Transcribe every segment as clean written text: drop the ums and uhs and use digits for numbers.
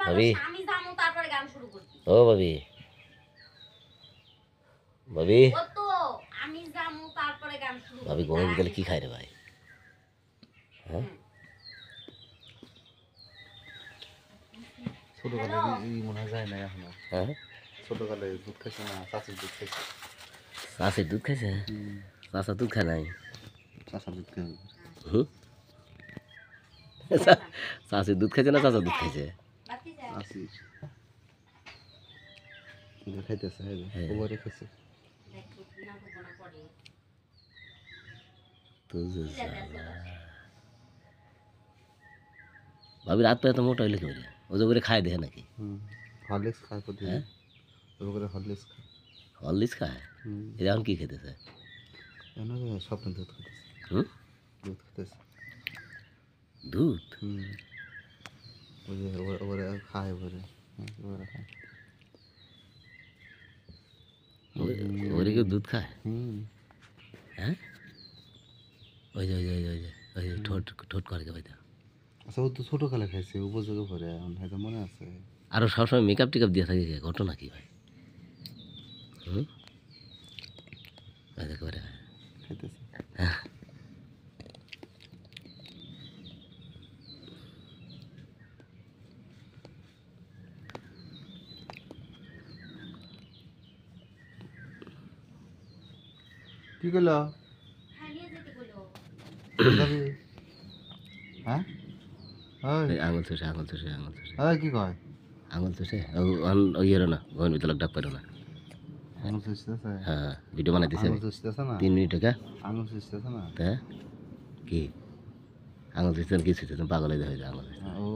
ভাবি ও ভাবি ভাবি ভাবি গরমের ভিতরে কি খায় রে ভাই? হ্যাঁ ছোটকালে মনে হয় যায় না এখনো। হ্যাঁ ছোটকালে দুধ খাইছে না, চাষির দুধ খাইছে। চাষের দুধ খাইছে? চাষা দুধ খায় নাই? চাষার দুধ খাই চাষের দুধ খাইছে না চাষা দুধ খাইছে? চাষি খাইতেছে, ওভারে খাইছে। ভাবি রাত পেয়ে তো মোটা হইলে কি বলে ওদের করে খায় দেখে নাকি? হরলিক্স খায় প্রতিদিন। হ্যাঁ ওদের করে হরলিক্স খায়। হরলিক্স খায়? এটা এখন কি খেতেছে? স্বপ্ন দুধ খেতেছে। দুধ খেতেছে। দুধ? ওরে খায় ওরে। ওরে খায়। ওরে কেউ দুধ খায়? হ্যাঁ ওই যে ওই যে ওই যে ওই যে ঠোঁট ঠোঁট করে কে ভাই? আচ্ছা ও তো ছোটকালে খাইছে, উপযোগে পরে এখন হয়তো মনে আছে। আরও সবসময় মেকআপ টেকআপ দিয়ে থাকে, ঘটনা কি ভাই? করে খাইতেছে। কি করলো? হ্যাঁ আঙুল চুষে আঙুল চুষে আঙুল চুষে কি কয়? আঙুল চুষে ওই এর না ঘরের ভিতরে ডাক পারো না। আঙুল চুষতেছে? হ্যাঁ ভিডিও বানাইতেছে আঙুল চুষতেছে না? 3 মিনিট টাকা আঙুল চুষতেছে না? হ্যাঁ কি আঙুল চুষতেন কি চুষতেন পাগল হয়ে যায় আঙুল ও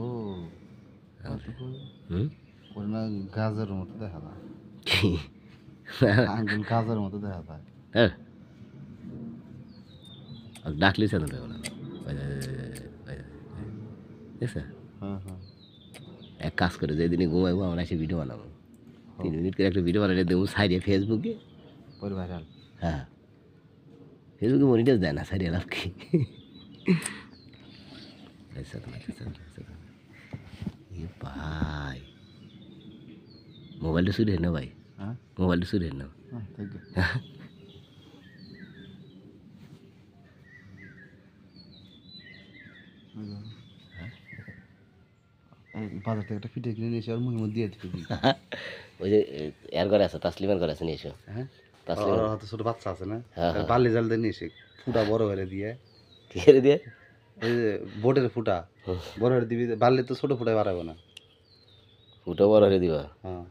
ওর না গাজরের মতো দেখা যায়। কি আঙ্গুল গাজরের মতো দেখা যায়। হ্যাঁ ডাকলি সেদিন দেখছে? এক কাজ করে যেদিনই ঘুমাইবো আমরা এসে ভিডিও বানাবো 3 মিনিট করে একটা ভিডিও বানালে দেবো সাইডে ফেসবুকে পরে ভাইরাল। হ্যাঁ ফেসবুকে মনিটাইজ দেয় না সাইডে লাভ কি? ভাই মোবাইলটা চুরি হয় না ভাই? মোবাইলটা চুরি হয় না? বাজার থেকে একটা ফিটে কিনে নিয়ে এসে আর মুখের মধ্যে দিয়ে দিবি। ওই যে এর ঘরে আছে তাসলিমের ঘরে আছে নিয়ে এসো। তাসলিমের হাতে ছোট বাচ্চা আছে না, বালি জাল দিয়ে নিয়ে এসে ফুটা বড় হয়ে দিয়ে। কি করে দিয়ে? ওই যে বোটের ফুটা বড় হয়ে দিবি, বালি তো ছোট ফুটায় বাড়াবো না, ফুটা বড় হয়ে দিবা। হ্যাঁ